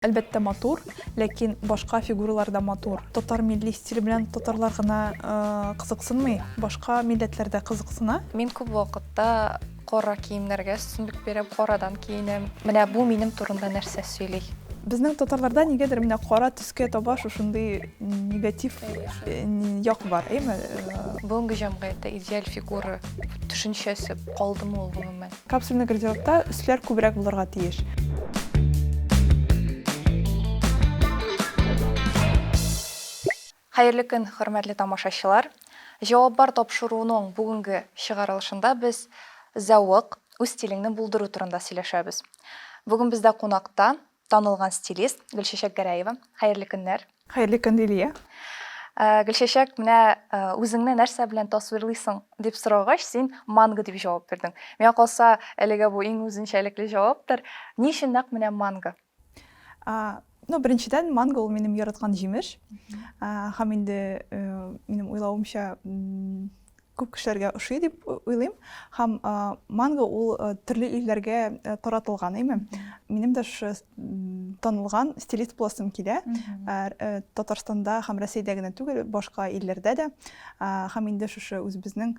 Әлбәттә матур, ләкин башка фигуралар да матур. Татар милли стиле белән татарлар гына кызыксынмый, башка милләтләр дә кызыксына. Мин күп вакытта кара киемнәргә өстенлек бирәм, карадан киенәм. Менә бу минем турында нәрсә сөйли. Безнең татарларда нигәдер менә кара төскә таба шушындый негатив як бар, әйме? Бүгенге җәмгыятьтә идеаль фигура төшенчәсе калдымы ул гомумән? Капсульный гардеробта өсләр күбрәк булырга тиеш. Хәерле көн, хөрмәтле тамашачылар. Җаваплар тапшыруның бүгенге чыгарылышында без зәвык, үз стилеңне булдыру турында сөйләшәбез. Бүген бездә кунакта танылган стилист Гөлчәчәк Гәрәева. Хәерле көннәр. Хәерле көн, Лилия. Гөлчәчәк, менә үзеңне нәрсә белән тасвирлыйсың дип сорагач, син манго дип җавап бирдең. Миңа калса, әлегә бу иң үзенчәлекле җаваптыр. Ни өчен нәкъ менә манго? Беренчедән, манго ул минем яраткан җимеш. Һәм инде минем уйлавымча күп кешеләргә ошый дип уйлыйм. Һәм манго ул төрле илләргә таратылган, әйме? Минем дә танылган стилист буласым килә. Татарстанда һәм Россиядә генә түгел, башка илләрдә дә. Һәм инде шушы үзебезнең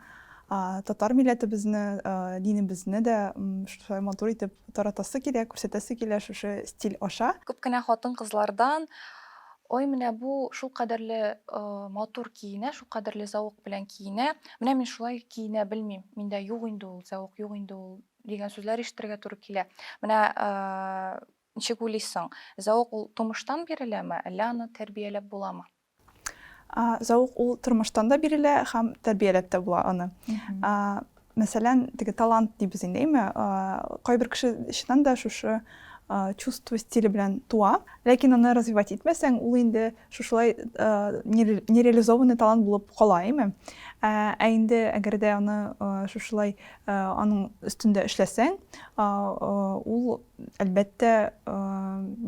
татар милләтебезне, динебезне дә шулай матур итеп таратасы килә, күрсәтәсе килә шушы стиль аша. Күп кенә хатын-кызлардан ой, менә бу шул кадәрле матур киенә, шул кадәрле зәвык белән киенә. Менә мин шулай киенә белмим. Миндә юк инде ул, зәвык юк инде ул дигән сүзләр ишетергә туры килә. Менә ничек уйлыйсың? Зәвык ул тумыштан биреләме, әллә аны тәрбияләп буламы? Зәвык ул тормыштан да бирелә һәм тәрбияләп тә була аны. Мәсәлән, теге талант дибез инде, әйме? Кайбер кеше чыннан да шушы чувство стиле белән туа, ләкин аны развивать итмәсәң, ул инде шушылай нереализованный талант булып кала, әйме? Инде әгәр дә аны шушылай аның өстендә эшләсәң, ул әлбәттә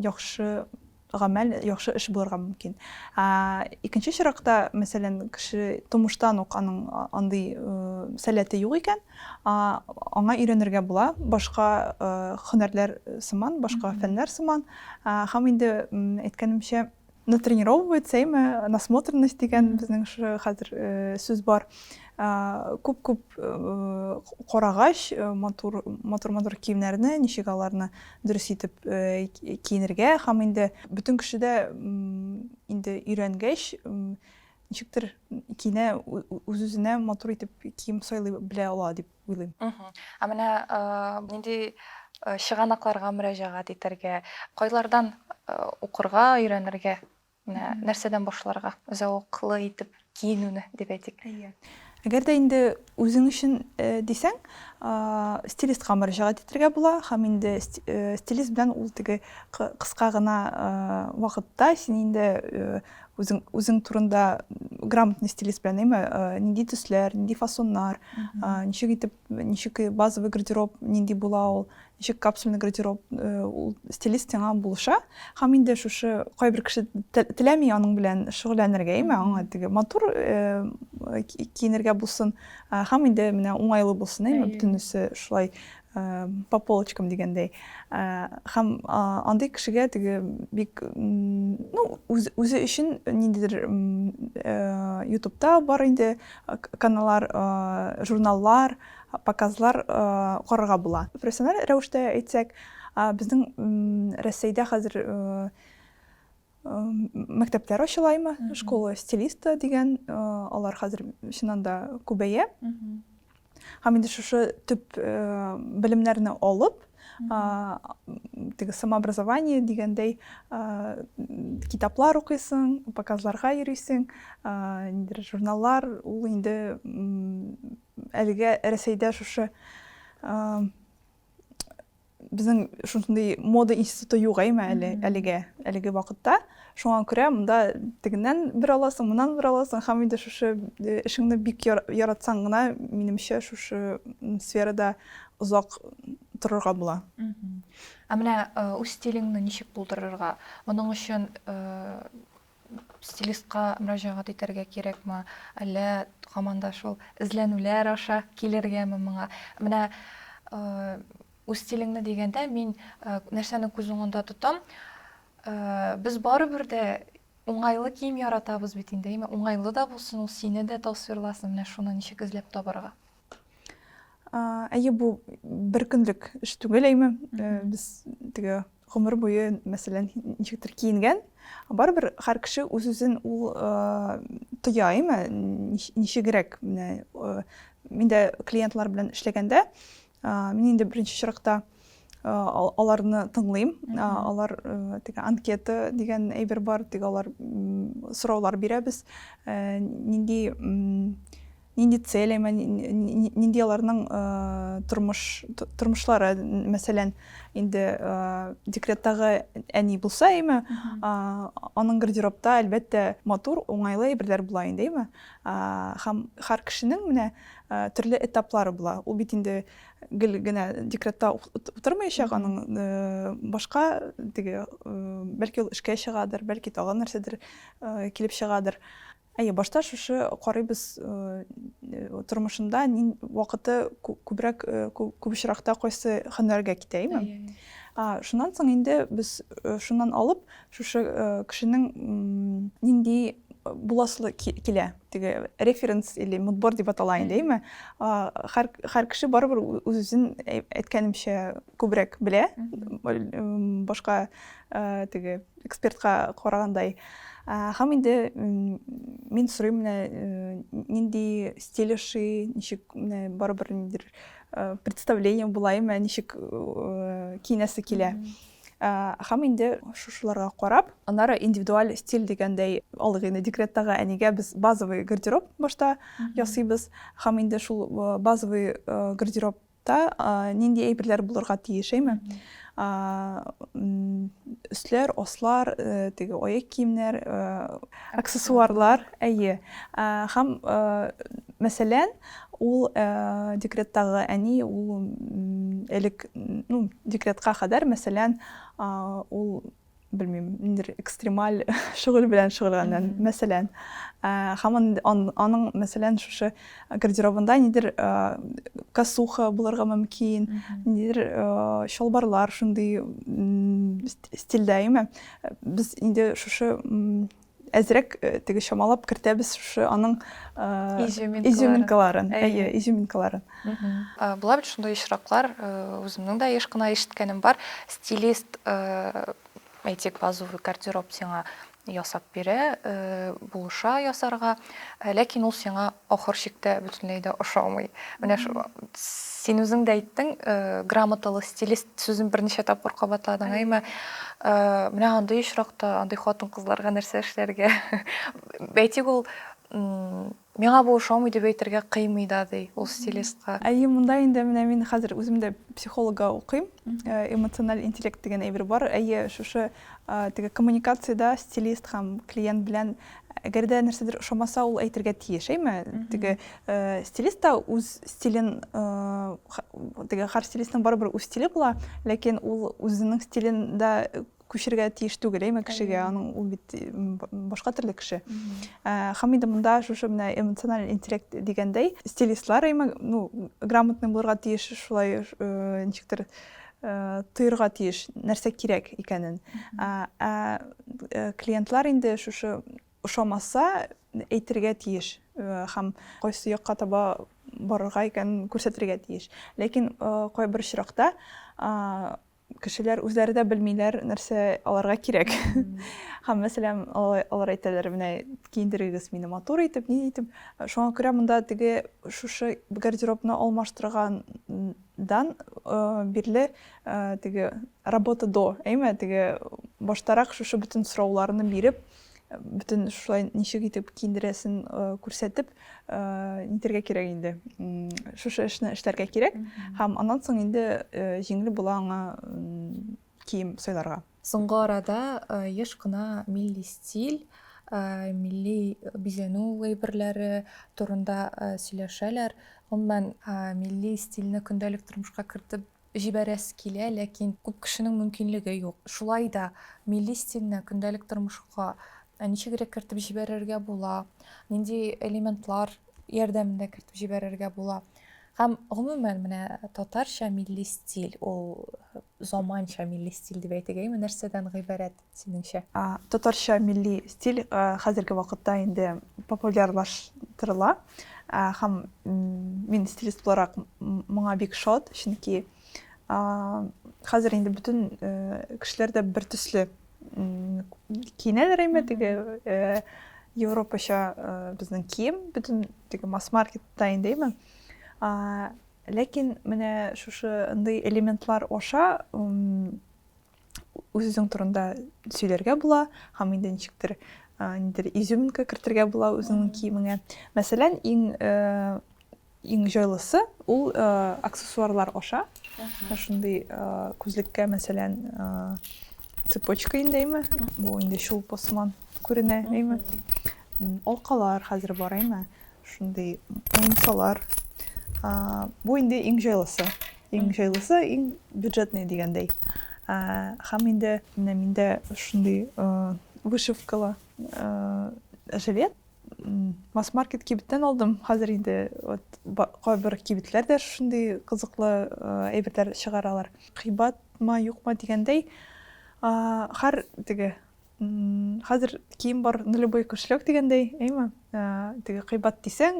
яхшы гамәл, яхшы эш булырга мөмкин. Икенче чиракта, мәсәлән, кеше тумыштан ук аның андый сәләте юк икән, аңа өйрәнергә була, башка һөнәрләр сыман, башка фәннәр сыман. Һәм инде әйткәнемчә, натренировывается, әйме, насмотренность дигән безнең хәзер сүз бар. Күп-күп карагач, матур киемнәрне, ничек аларны дөрес итеп киенергә, һәм инде бөтен кеше дә инде өйрәнгәч, ничектер киенә, үз-үзенә матур итеп кием сайлый белә ала дип уйлыйм. Менә нинди чыганакларга мөрәҗәгать итәргә, кайлардан укырга, өйрәнергә, менә нәрсәдән башларга, зәвыклы итеп киенүне дип әйтик. Әгәр дә инде үзең өчен дисәң, стилистка мөрәҗәгать итәргә була, һәм инде стилист белән ул теге кыска гына вакытта син инде үзең турында грамотный стилист белән, әйме, нинди төсләр, нинди фасоннар, ничек базовый гардероб нинди була ул, ничек капсульный гардероб, ул стилист сиңа булыша, һәм инде шушы кайбер кеше теләми аның белән шөгыльләнергә, әйме, аңа теге матур киенергә булсын, һәм инде менә уңайлы булсын, әйме, бөтенесе шулай по полочкам дигәндәй. Һәм андый кешегә теге бик, үзе өчен ниндидер YouTube'та бар инде каналлар, журналлар, показлар карарга була. Профессиональ рәвештә әйтсәк, безнең Россиядә хәзер мәктәпләр ачылаймы, школа стилиста дигән, алар хәзер чыннан да күбәя. Һәм инде шушы төп белемнәрне алып, теге самообразование дигәндәй китаплар укыйсың, показларга йөрисең, журналлар, ул инде әлегә Россиядә шушы безнең шундый мода институты юк, әйме, әлеге вакытта. Шуңа күрә монда тегеннән бер аласың, моннан бер аласың, һәм инде шушы эшеңне бик яратсаң гына, минемчә, шушы сферада озак торырга була. Менә үз стилеңне ничек булдырырга? Моның өчен стилистка мөрәҗәгать итәргә кирәкме, әллә һаман да шул эзләнүләр аша килергәме моңа? Менә үз стилеңне дигәндә мин нәрсәне күз уңында тотам? Біз барыбір де оңайлы киім яратабыз бит инде, эми оңайлы да болсын, ул сине де тасвирласын, менә шуны ничек эзләп табарга. Әйе, бу бер көнлек эш түгел әйме. Без теге гомер буе, мәсәлән, ничектер киенгән, барыбер һәр кеше үз-үзен ул тоя, әйме, ничегрәк. Менә миндә клиентлар белән эшләгәндә, мин инде беренче чиракта аларны тыңлыйм. Алар теге анкета дигән әйбер бар, теге алар сораулар бирәбез. Нинди цель, нинди аларның тормышлары, мәсәлән, инде декреттагы әни булса, аның гардеробта әлбәттә матур, уңайлы әйберләр була инде, һәм һәр кешенең менә төрле этаплары була. Ул бит инде гел генә декретта утырмаячак, аның башка теге бәлки ул эшкә чыгадыр, бәлки тагын нәрсәдер килеп чыгадыр. Әйе, башта шушы карыйбыз тормышында вакыты күбрәк күп очракта кайсы һөнәргә китә, шуннан соң инде без шуннан алып шушы кешенең нинди буласы килә, теге референс или мудбор дип атала инде, һәр кеше барыбыр үзен әйткәнемчә күбрәк белә, башка теге экспертка карагандай. Һәм инде мин сорыйм, нинди стиль ошый, ничек барыбер ниндидер представление була, ничек киенәсе килә. Һәм инде шушыларга карап, аннары индивидуаль стиль дигәндәй алыгы инде декреттагы әнигә без базовый гардероб башта ясыйбыз. Һәм инде шул базовый гардеробта нинди әйберләр булырга тиеш, үсләр, аслар, теге аяк киемнәр, аксессуарлар, әйе. Һәм мәсәлән, ул декреттагы әни, ул элек, декретка кадәр, мәсәлән, ул белмим, ниндидер экстремаль шөгыль белән шөгыльләнгән, мәсәлән. Һәм аның, мәсәлән, шушы гардеробында ниндидер косуха булырга мөмкин, ниндидер шалбарлар шундый стильдә, Без инде шушы әзрәк теге чамалап кертәбез шушы аның изюминкаларын. Әйе, изюминкаларын. Була бит шундай очраклар, үземнең дә еш кына ишеткәнем бар. Стилист әйтик, базовый гардероб сиңа ясап бирә, булыша ясарга, ләкин ул сиңа ахыр чиктә бөтенләй дә ошамый. Менә син үзең дә әйттең, грамоталы стилист сүзен берничә тапкыр кабатладың, менә андый очракта, андый хатын-кызларга нәрсә эшләргә? Әйтик, ул миңа бу ошамый дип әйтергә кыймый да, ди, ул стилистка. Әйе, монда инде менә мин хәзер үзем дә психологка укыйм. Эмоциональ интеллект дигән әйбер бар. Әйе, шушы теге коммуникациядә стилист һәм клиент белән әгәр дә нәрсәдер ошамаса, ул әйтергә тиеш, теге стилист та үз стилен, теге һәр стилистның барыбер үз стиле була, ләкин ул үзенең стилен дә күчергә тиеш түгел, кешегә, аның ул бит башка төрле кеше. Һәм инде монда шушы менә эмоциональ интеллект дигәндәй, стилистлар грамотный булырга тиеш, шулай ничектер тойырга тиеш, нәрсә кирәк икәнен. Клиентлар инде шушы ошамаса әйтергә тиеш, һәм кайсы якка таба барырга икәнен күрсәтергә тиеш. Ләкин кайбер очракта кешеләр үзләре дә белмиләр, нәрсә аларга кирәк. Һәм мәсәлән, алар әйтәләр, менә киендерегез мине матур итеп, ни итеп. Шуңа күрә монда теге шушы гардеробны алмаштыргандан бирле теге работа до, теге баштарак шушы бүтән сорауларны биреп, бүтән шулай ничек итеп киендерәсен күрсәтеп, нитәргә кирәк инде. Шушы эшне эшләргә кирәк, һәм аннан соң инде җиңел була аңа кием сайларга. Соңгы арада еш кына милли стиль, милли бизәнү әйберләре турында сөйләшәләр. Гомумән, милли стильне көндәлек тормышка кертеп җибәрәс килә, ләкин күп кешенең мөмкинлеге юк. Шулай да милли стильне көндәлек тормышка ничегрәк кертеп җибәрергә була, нинди элементлар ярдәмендә кертеп җибәрергә була. Һәм гомумән менә татарча милли стиль, ул заманча милли стиль дип әйтергәме, нәрсәдән гыйбарәт синеңчә? Татарча милли стиль хәзерге вакытта инде популярлаштырыла. Һәм мин стилист буларак моңа бик шат, чөнки хәзер инде бөтен кешеләр дә бер төсле киенәләр әйме, теге европача безнең кием, бөтен теге масс-маркетта инде әйме. Ләкин менә шушы ындай элементлар аша үзең турында сөйләргә була, һәм инде ничектер изюминка кертергә була үзеңнең киемеңә. Мәсәлән, иң җайлысы ул аксессуарлар аша. Шундай күзлеккә мәсәлән цепочка индеме, бу инде шулпы сыман күренә, әйме. Алкалар хәзер бар, әйме. Шундай уенчалар. Бу инде иң җайлысы. Иң җайлысы, иң бюджетный дигәндәй. Һәм инде миндә шундай вышивкалы жилет. Масс-маркет кибеттән алдым. Хәзер инде кайбер кибетләр дә шундай кызыклы әйберләр чыгаралар. Кыйбатмы, юкмы дигәндәй, һәр теге хәзер кием бар нулевой кошелек дигәндәй, әйме. Теге кыйбат дисәң,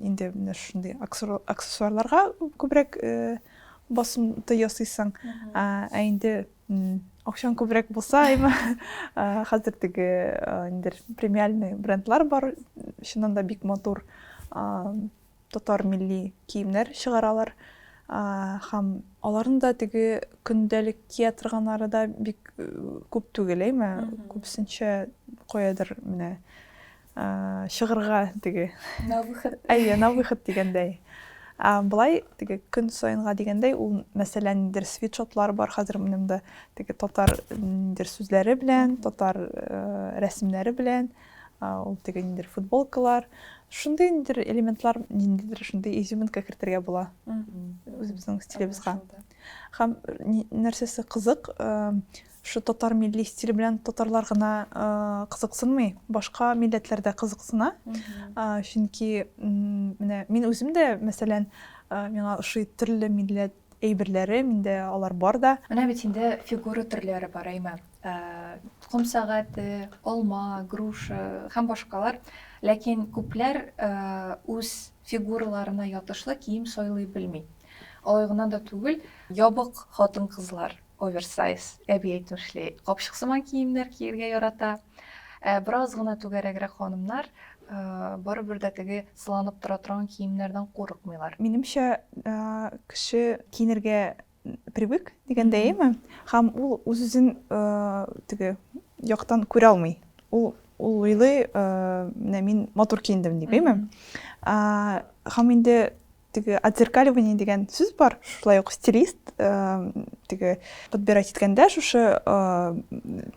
инде менә шундай аксессуарларга күбрәк басымты ясыйсың. Инде акчаң күбрәк булса, әйме, хәзер теге инде премиальный брендлар бар, чыннан да бик матур татар милли киемнәр чыгаралар. Һәм аларның да теге көндәлек кия торганнары да бик күп түгел, әйме. Күпсенчә каядыр менә чыгырга теге на выход дигәндәй. Булай теге көн сайынга дигәндәй, ул мәсәлән индер свитшотлар бар хәзер минемдә, теге татар индер сүзләре белән, татар рәсемнәре белән, ул теге индер футболкалар. Шундай индер элементлар, индер шундай изюминка кертергә була үзебезнең стилебезгә. Һәм нәрсәсе кызык, шу татар милли стиле белән татарлар гына кызыксынмый, башка милләтләр дә кызыксына. Чөнки менә мин үзем дә, мәсәлән, миңа ошый төрле милләт әйберләре, миндә алар бар да. Менә бит инде фигура төрләре бар, әйме. Ком сәгате, алма, груша һәм башкалар. Ләкин күпләр үз фигураларына ятышлы кием сайлый белми. Алай гына да түгел, ябык хатын-кызлар, оверсайз, әби әйтмешли, капчыксыман киемнәр киергә ярата. Бераз гына түгәрәгрәк ханымнар барыбер дә теге сыланып тора торган киемнәрдән курыкмыйлар. Минемчә, кеше киенергә привык дигәндәй, әйме. Һәм ул үзен теге яктан күрә алмый. Ул уйлый, менә мин матур киендем дип, әйме. Һәм инде теге отзеркаливание дигән сүз бар, шулай ук стилист теге подбирать иткәндә шушы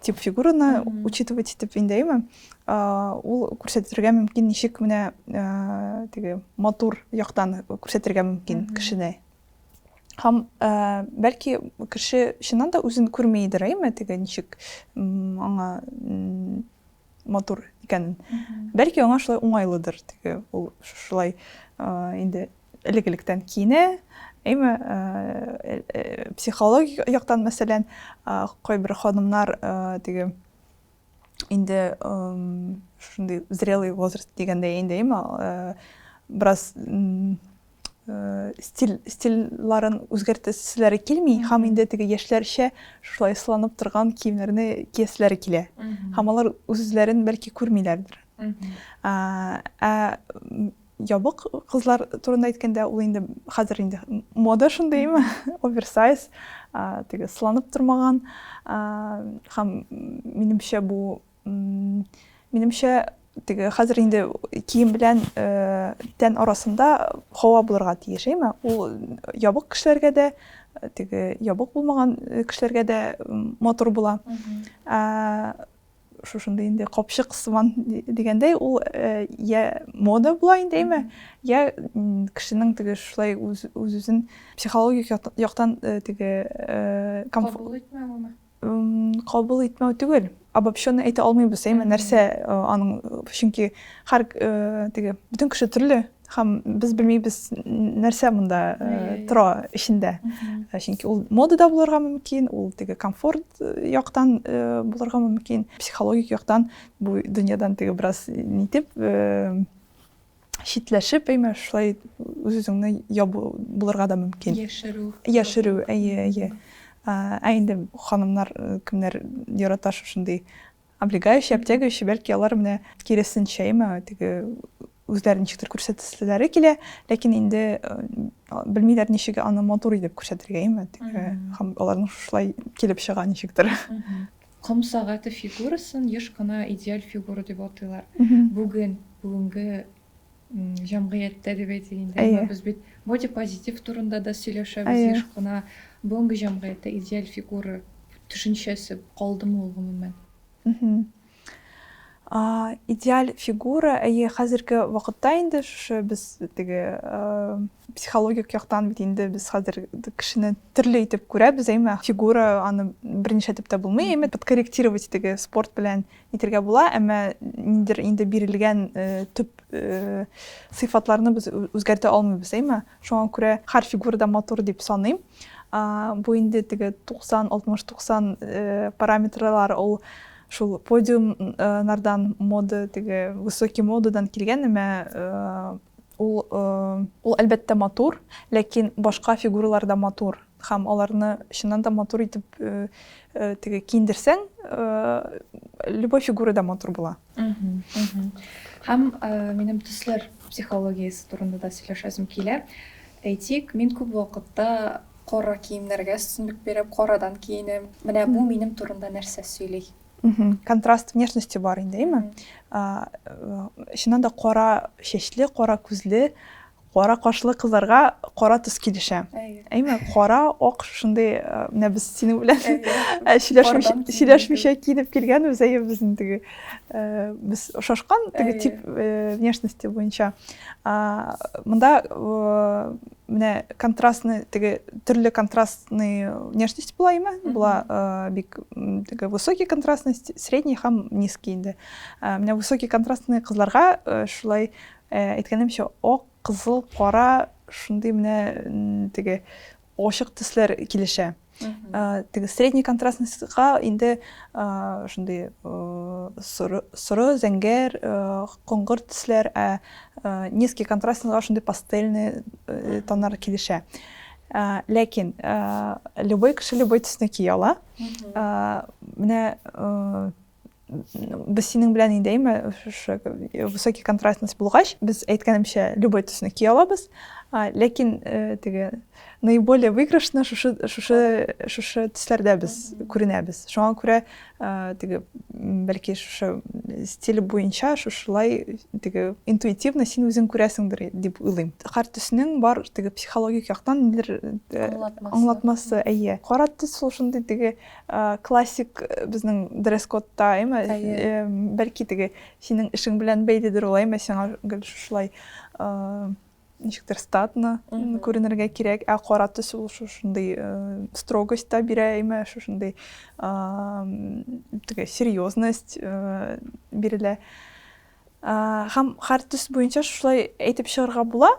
тип фигураны учитывать итеп инде, әйме. Ул күрсәтергә мөмкин, ничек менә теге матур яктан күрсәтергә мөмкин кешене. Һәм бәлки кеше чыннан да үзен күрмәйдер, әйме, теге ничек аңа матур икәнен. Бәлки аңа шулай уңайлыдыр, теге ул шулай инде элек-электән киенә, әйме. Психологик яктан, мәсәлән, кайбер ханымнар теге инде шундый зрелый возраст дигәндәй инде, әйме, бераз стильларын үзгәртәселәре килми, һәм инде теге яшьләрчә шулай сыланып торган киемнәрне киясләре килә. Һәм алар үзләрен бәлки күрмиләрдер. Ябык кызлар турында әйткәндә, ул инде хәзер инде мода шундый, әйме, оверсайз, теге сыланып тормаган. Һәм минемчә бу теге хәзер инде кием белән тән арасында һава булырга тиеш, әйме. Ул ябык кешеләргә дә, теге ябык булмаган кешеләргә дә матур була. Шушында инде капчык сыман дигәндәй, ул я мода була инде, әйме, я кешенең теге шулай үзен психологик яктан теге кабул итмәү түгел. Обобщенно әйтә алмыйбыз, әйме, нәрсә аның, чөнки һәр теге бөтен кеше төрле, һәм без белмибез нәрсә монда тора эчендә. Чөнки ул модада булырга мөмкин, ул теге комфорт яктан булырга мөмкин, психологик яктан бу дөньядан теге бераз нитеп читләшеп, шулай үз-үзеңне ябу булырга да мөмкин. Яшерү, әйе. Инде ханымнар кемнәр ярата шушындый облегающий, обтягивающий, бәлки алар менә киресенчә, теге үзләрен ничектер күрсәтәселәре килә, ләкин инде белмиләр ничек аны матур итеп күрсәтергә, һәм аларның шулай килеп чыга ничектер. Ком сәгате фигурасын еш кына идеаль фигура дип атыйлар. Бүгенге җәмгыятьтә дип әйтелгәндә, без бит бодипозитив турында да сөйләшәбез еш кына. Бүгенге җәмгыятьтә идеаль фигура төшенчәсе калдымы ул гомумән? Идеаль фигура, хәзерге вакытта инде шушы без теге психологик яктан бит инде без хәзер кешене төрле итеп күрәбез, фигура аны берничә итеп тә булмый, подкорректировать теге спорт белән итәргә була, әмма инде бирелгән төп сыйфатларны без үзгәртә алмыйбыз, шуңа күрә һәр фигурада матур дип саныйм. Бу инде теге 90-60-90 параметрлар ул шул подиумнардан мода, теге высокий модадан килгән, ул әлбәттә матур, ләкин башка фигуралар да матур. Һәм аларны чыннан да матур итеп теге киендерсәң, любой фигура да матур була. Һәм минем төсләр психологиясе турында да сөйләшәсем килә. Әйтик, мин күп вакытта кара киемнәргә өстенлек биреп, карадан киенәм. Менә бу минем турында нәрсә сөйли? Контраст внешности бар инде, чыннан да кара чәчле, кара күзле, кара кашлы кызларга кара төс килешә. Кара, ак шундый, менә без синең белән сөйләшмичә киенеп килгәнбез, безнең теге без шашкан теге тип внешности буенча. Монда менә контрастный, теге төрле контрастный внешность була, бик теге высокий контрастность, средний һәм низкий инде. Менә высокий контрастный кызларга шулай әйткәнемчә ак, кызыл, кара шундый менә теге ачык төсләр килешә. Теге средний контрастностька инде шундый соры, зәңгәр, коңгыр төсләр, низкий контрастныйга шундый пастельный тоннар килешә. Ләкин любой кеше любой төсне кия ала. Менә без синең белән инде высокий контрастность булгач, без әйткәнемчә любой төсне кия алабыз, ләкин теге наиболее выигрышны шушы төсләрдә без күренәбез. Шуңа күрә теге бәлки шушы стиль буенча шушылай теге интуитивно син үзең күрәсеңдер дип уйлыйм. Һәр төснең бар теге психологик яктан аңлатмасы, Кара төс ул шундый теге классик безнең дресс-кодта, бәлки теге синең эшең белән бәйледер ул, сиңа шулай ничектер статно күренергә кирәк, кара төс ул шушындый строгость та бирә, шушындый теге серьезность бирелә. Һәм һәр төс буенча шулай әйтеп чыгарга була,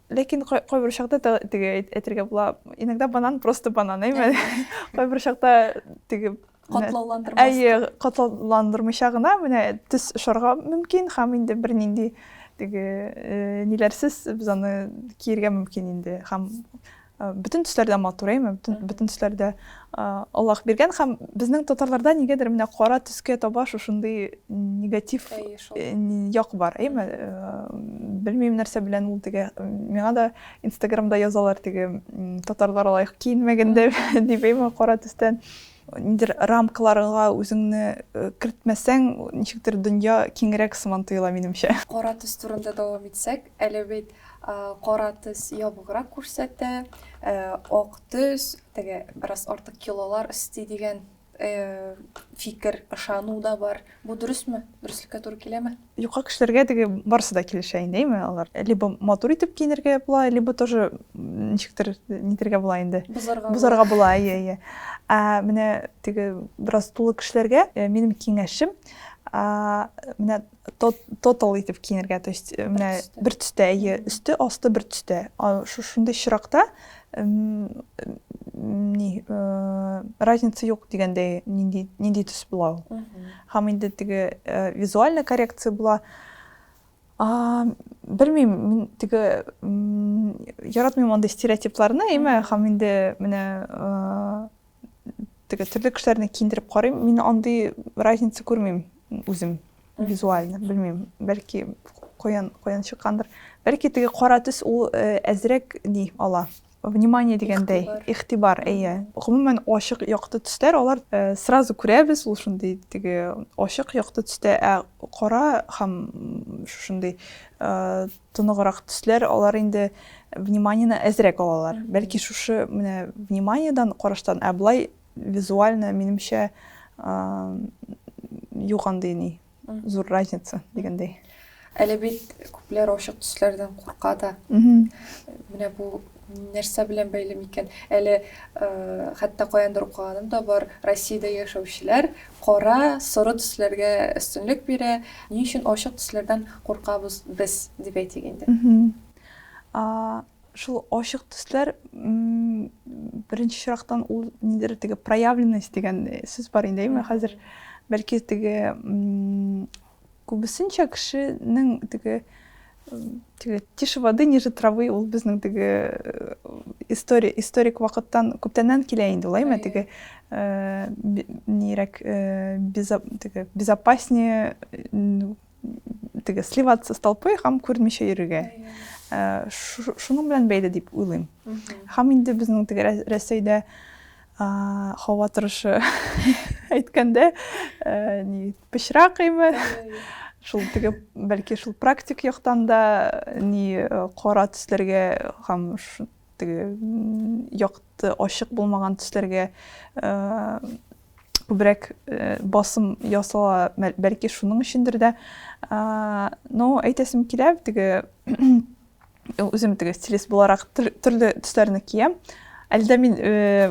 ләкин кайбер чакта теге әйтергә була, иногда банан просто банан, кайбер чакта теге катлауландырмыйча гына менә төс ошарга мөмкин, һәм инде бернинди теге ниләрсез без аны киергә мөмкин инде. Һәм бүтән төсләрдә матур, бүтән төсләрдә Аллаһ биргән, һәм безнең татарларда нигәдер менә кара төскә таба шушындый негатив як бар, белмим нәрсә белән ул теге. Миңа да Инстаграмда язалар теге татарлар лайык киенмәгәндә дип, кара төстән. Нидер рамкаларга үзеңне кертмәсәң, ничектер дөнья киңрәк сыман тоела минемчә. Кара төс турында дәвам итсәк, әле бит кара төс ябыграк күрсәтә, ак төс, теге бераз артык килолар өсти дигән фикер, ышану да бар. Бу дөресме? Дөреслеккә туры киләме? Юка кешеләргә теге барсы да килешә инде, алар. Либо матур итеп киенергә була, либо тоже ничектер нитергә була инде. Бузарга була, Менә теге бераз тулы кешеләргә минем киңәшем, менә тотал итеп киенергә, то есть менә бер төстә, өсте, асты бер төстә. Шундай чиракта разница юк дигәндәй, нинди төс була ул. Һәм инде теге визуальная коррекция була. Белмим, мин теге яратмыйм андый стереотипларны, һәм инде менә теге төрле кешеләрне киендереп карыйм, мин андый разница күрмим үзем визуально, белмим, бәлки каян чыккандыр. Бәлки теге кара төс ул әзрәк ни ала. Внимание дигәндәй, игътибар, Гомумән ачык якты төсләр, алар сразу күрәбез, ул шундый теге ачык якты төстә, кара һәм шундый тоныграк төсләр, алар инде вниманиене әзрәк алалар. Бәлки шушы менә вниманиедан караштан, булай визуально минемчә юк андый ни зур разница дигәндәй. Әле бит күпләр ачык төсләрдән курка да. Менә бу нәрсә белән бәйле микән? Әле хәтта каяндыр укыганым да бар, Россиядә яшәүчеләр кара, соры төсләргә өстенлек бирә. Ни өчен ачык төсләрдән куркабыз без дип әйтик инде. Шул ачык төсләр беренче чирактан ул нидер теге проявленность дигән сүз бар инде, хәзер бәлки теге күбесенчә кешенең теге тише воды ниже травы, ул безнең теге историк вакыттан күптәннән килә инде, улаймы, теге нирәк безопаснее теге сливаться с толпой һәм күрмичә йөрергә. Шуның белән бәйле дип уйлыйм. Һәм инде безнең теге Рәсәйдә һава торышы әйткәндә, ни пычрак шул теге бәлки шул практик яктан да ни кара төсләргә һәм теге якты ачык булмаган төсләргә күбрәк басым ясала, бәлки шуның өчендер дә. Но әйтәсем килә, теге үзем теге стилист буларак төрле төсләрне киям. Әлдә мин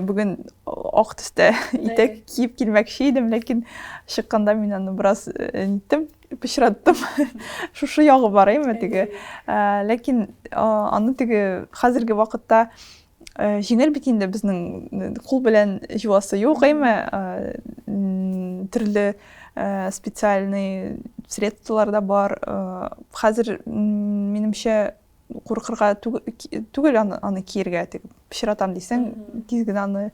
бүген ак төстә итәк киеп килмәкче идем, ләкин чыкканда мин аны бераз ниттем, пычраттым. Шушы ягы бар теге. Ләкин аны теге хәзерге вакытта җиңел бит инде безнең кул белән җуасы юк, төрле специальный средстволар да бар. Хәзер минемчә куркырга түгел аны киергә, теге пычратам дисәң, тиз генә аны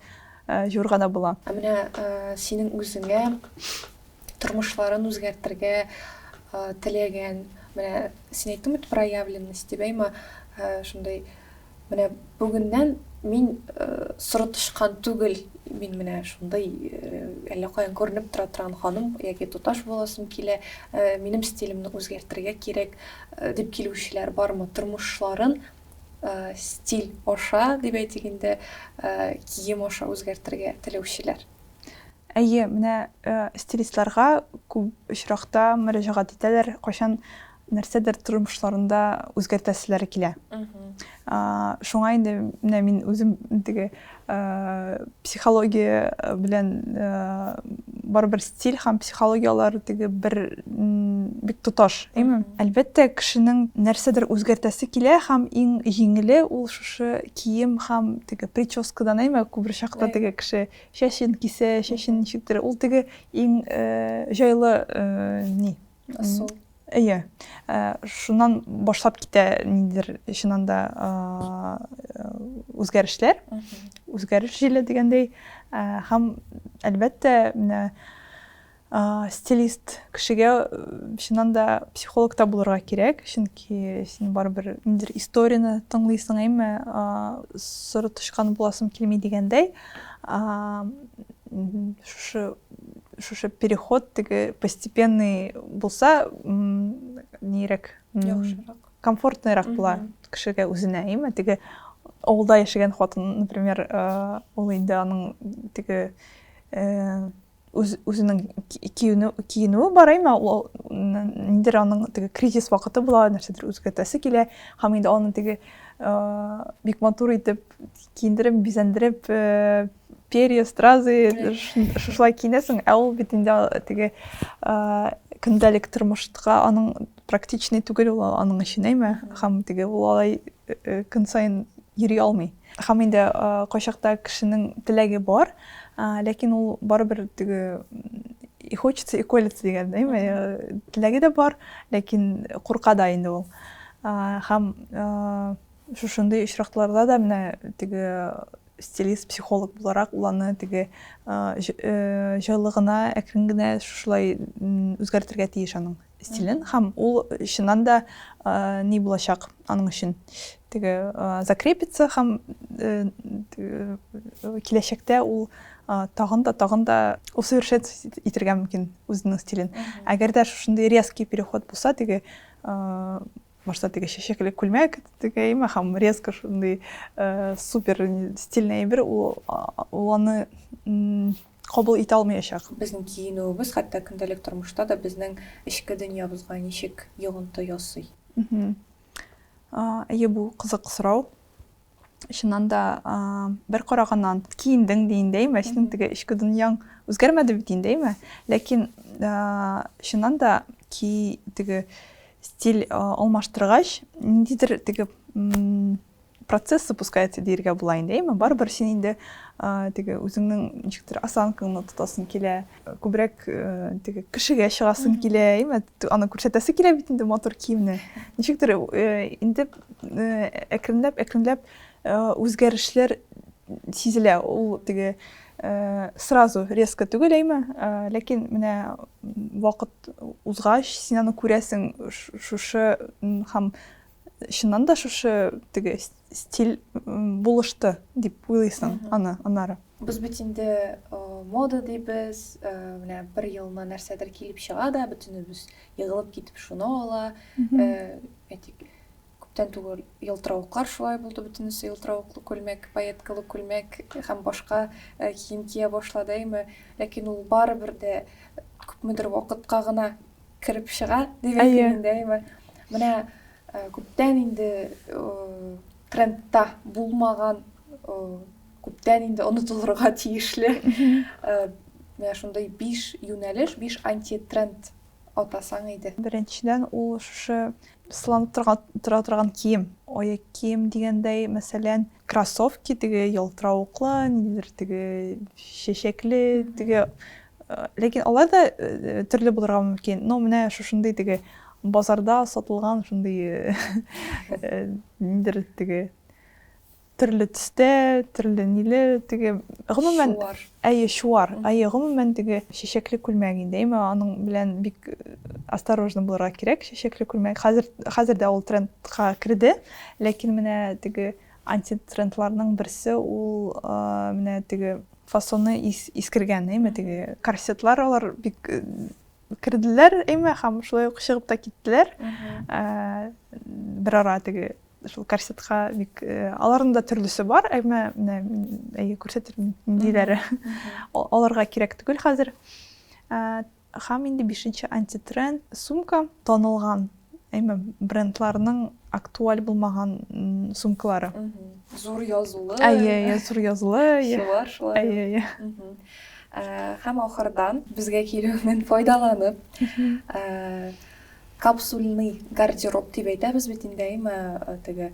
җуырга да була. Менә синең үзеңә тормышларын үзгәртергә теләгән, менә син әйттең бит проявленность дип, шундай менә бүгеннән мин соры тышкан түгел, мин менә шундай әллә каян күренеп торган ханым яки туташ буласым килә, минем стилемне үзгәртергә кирәк дип килүчеләр бармы? Тормышларын стиль аша дип әйтик инде, кием аша үзгәртергә теләүчеләр. Менә стилистларга күп очракта мөрәҗәгать итәләр, кайчан нәрсәдер тормышларында үзгәртәселәре килә. Шуңа инде менә мин үзем теге психология белән барбер стиль һәм психологиялар теге бер бик тоташ, Әлбәттә, кешенең нәрсәдер үзгәртәсе килә һәм иң җиңеле ул шушы кием һәм теге прическадан, күбер чакта теге кеше чәчен кисә, чәчен ничектер, ул теге иң җайлы ни шуннан башлап китә ниндидер чыннан да үзгәрешләр, үзгәреш җиле дигәндәй, һәм әлбәттә менә стилист кешегә чыннан да психолог та булырга кирәк, чөнки син барыбер ниндидер историяны тыңлыйсың, соры тышкан буласың килми дигәндәй, шушы переход теге постепенный булса, нирәк комфортныйрак була кешегә үзенә, теге авылда яшәгән хатын, например, ул инде аның теге үзенең киенүе бар, ниндидер аның теге кризис вакыты була, нәрсәдер үзгәртәсе килә, һәм инде аны теге бик матур итеп киендереп, бизәндереп, перья, стразы, шушылай киенәсең, ул бит инде теге көндәлек тормышка аның практичный түгел ул аның өчен әйме, һәм теге ул алай көн сайын йөри алмый. Һәм инде кайчакта кешенең теләге бар, ләкин ул барыбер теге и хочется и колется дигән, әйме, теләге дә бар, ләкин курка да инде ул. Һәм шушындай очракларда да менә теге стилист, психолог буларак уларны теге җайлыгына, әкрен генә шулай үзгәртергә тиеш аның стилен. Һәм ул чыннан да ни булачак аның өчен теге закрепится һәм киләчәктә ул тагын да усовершенствовать итәргә мөмкин үзенең стилен. Әгәр дә шушындай резкий переход булса, теге башта теге чәчәкле күлмәк, теге әйме һәм резко шундай супер стильный бер ул аны кабул итә алмаячак. Безнең киенүебез, хәтта көндәлек тормышта да безнең эчке дөньябызга ничек йогынты ясый. Әйе, бу кызык сорау. Чыннан да бер караганнан киендең дигәндәйме, синең теге эчке дөньяң үзгәрмәде бит инде, ләкин чыннан да теге стиль алмаштыргач, ниндидер теге процесс запускается диергә була инде, барыбер син инде теге үзеңнең ничектер осанкаңны тотасың килә, күбрәк теге кешегә чыгасың килә, аны күрсәтәсе килә бит инде матур киемне. Ничектер инде әкренләп үзгәрешләр сизелә. Ул теге сразу резко түгел, ләкин менә вакыт узгач син аны күрәсең, шушы һәм чыннан да шушы теге стиль булышты дип уйлыйсың аннары. Без бит инде мода дибез, менә бер елны нәрсәдер килеп чыга да, бөтенебез егылып китеп шуны ала. Күптән түгел ялтыравыклар шулай булды, бөтенесе ялтыравыклы күлмәк, пайеткалы күлмәк һәм башка кием кия башлады, ләкин ул барыбер дә күпмедер вакытка гына кирип чыга дип әйткәндә, менә күптән инде трендта булмаган, күптән инде онытылырга тиешле менә шундай 5 юнәлеш, 5 антитренд атасаң иде. Беренчедән ул шушы сыланып тора торган кием, аяк кием дигәндәй, мәсәлән, кроссовки теге ялтыравыклы, нидер теге чәчәкле, теге, ләкин алар да төрле булырга мөмкин. Но менә шушындай теге базарда сатылган шундай нидер теге төрле төстә, төрле ниле, теге гомумән шуар. Гомумән теге чәчәкле күлмәк инде, аның белән бик осторожно булырга кирәк. Чәчәкле күлмәк хәзер дә ул трендка кирде, ләкин менә теге антитрендларның берсе ул менә теге фасоны искергән, теге корсетлар алар бик кирделәр, һәм шулай ук чыгып та киттеләр. Бер ара теге шул корсетка бик аларның да төрлесе бар, менә күрсәтермен ниндиләре. Аларга кирәк түгел хәзер. Һәм инде 5нче антитренд сумка, танылган брендларның актуаль булмаган сумкалары. Зур язулы. Зур язулы. Шулай. Һәм ахырдан безгә килүеннән файдаланып, капсульный гардероб дип әйтәбез бит инде, теге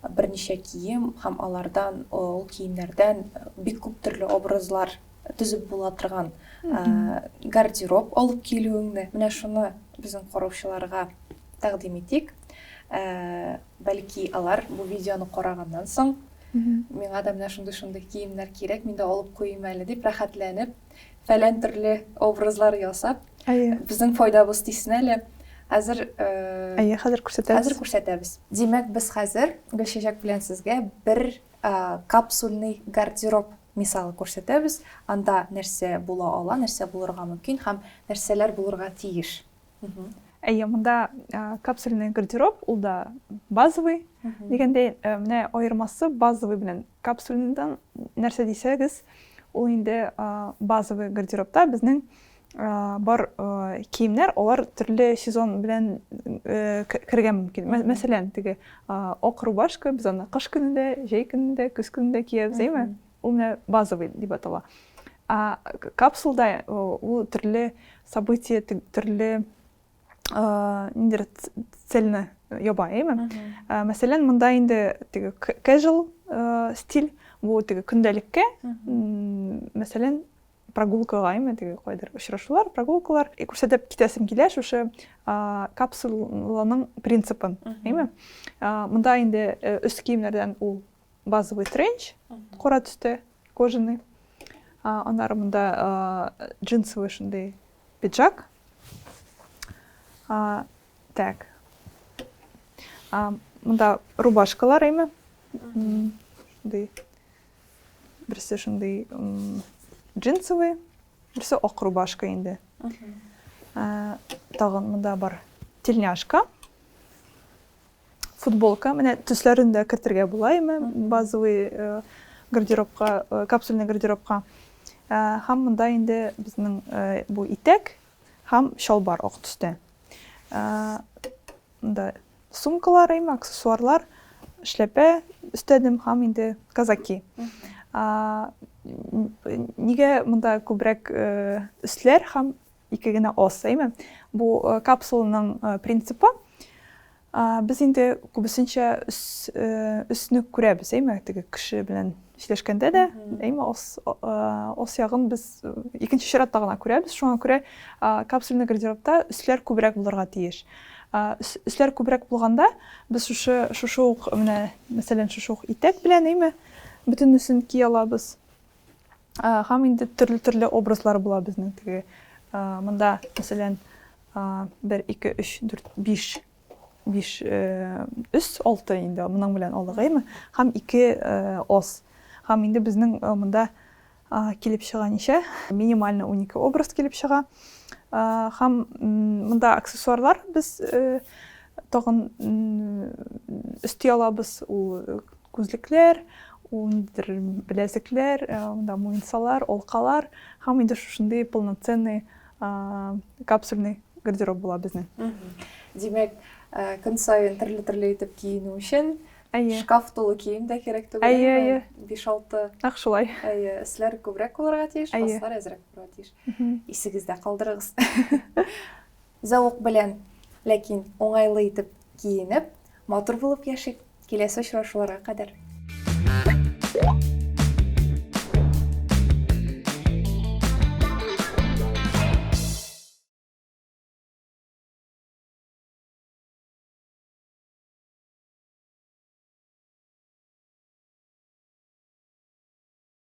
берничә кием һәм алардан, ул киемнәрдән бик күп төрле образлар төзеп була торган гардероб алып килүеңне, менә шуны безнең караучыларга тәкъдим итик. Бәлки алар бу видеоны караганнан соң, миңа да менә шундый киемнәр кирәк, мин дә алып куйым әле дип рәхәтләнеп, фәлән төрле образлар ясап, безнең файдабыз тисен әле. Хәзер күрсәтәбез. Димәк, без хәзер Гөлчәчәк белән сезгә бер капсульный гардероб мисалы күрсәтәбез. Анда нәрсә була ала, нәрсә булырга мөмкин һәм нәрсәләр булырга тиеш. Монда капсульный гардероб, ул да базовый. Дигәндәй, менә аермасы базовый белән капсульныйдан нәрсә дисәгез, ул инде базовый гардеробта безнең бар киемнәр, алар төрле сезон белән кергән мөмкин. Мәсәлән, теге ак рубашка без аны кыш көнендә, җәй көнендә, көз көнендә киябез, ул менә базовый дип атала. Капсулда ул төрле события, төрле ниндер цельны ябай эми. Мәсәлән, монда инде теге casual стиль, бу теге көндәлеккә, мәсәлән, прогулкага эми теге кайдыр очрашулар, прогулкалар күрсәтеп китәсем килә шушы капсуланың принципын, эми. Монда инде өст киемнәрдән ул базовый тренч, кара төстә, кожаный. Аннары монда джинсовый шундый пиджак. Так. Монда рубашкалар эми. Шундый берсе шундый джинсовый, берсе ак рубашка инде. Тагын монда бар тельняшка. Футболка. Менә төсләрендә кертергә була эми, базовый гардеробка, капсульный гардеробка. Һәм монда инде безнең бу итәк һәм шалбар ак төстә. Монда сумкалар, аксессуарлар, шляпа, өстәдем һәм инде казаки. Нигә монда күбрәк өсләр һәм ике генә ас, әйме? Бу капсуланың принципы. Без инде күбесенчә өсне күрәбез, әйме? Теге кеше белән сөйләшкәндә дә, әйме, ас ягын без икенче чиратта гына күрәбез. Шуңа күрә капсульный гардеробта өсләр күбрәк булырга тиеш. Өсләр күбрәк булганда, без шушы ук, менә, мәсәлән, шушы ук итәк белән, әйме, бөтен өсен кия алабыз. Һәм инде төрле образлар була безнең теге. Монда, мәсәлән, 1, 2, 3, 4, 5 өс, 6 инде моның белән алыгы, һәм 2 ос. Һәм инде безнең монда килеп чыга ничә? Минимально 12 образ килеп чыга. Һәм монда аксессуарлар без тагын өсти алабыз, ул күзлекләр, ундыр беләзекләр, монда муенсалар, алкалар, һәм инде шушындый полноценный капсульный гардероб була безнең. Димәк, көн сайын төрле итеп киенү өчен шкаф тулы кием дә кирәк түгел. 5-6. Ах, шулай. Өсләр күбрәк булырга тиеш, аслар әзрәк булырга тиеш. Исегездә калдырыгыз. Зауык белән, ләкин уңайлы итеп киенеп, матур булып яшик. Киләсе очрашуларга кадәр.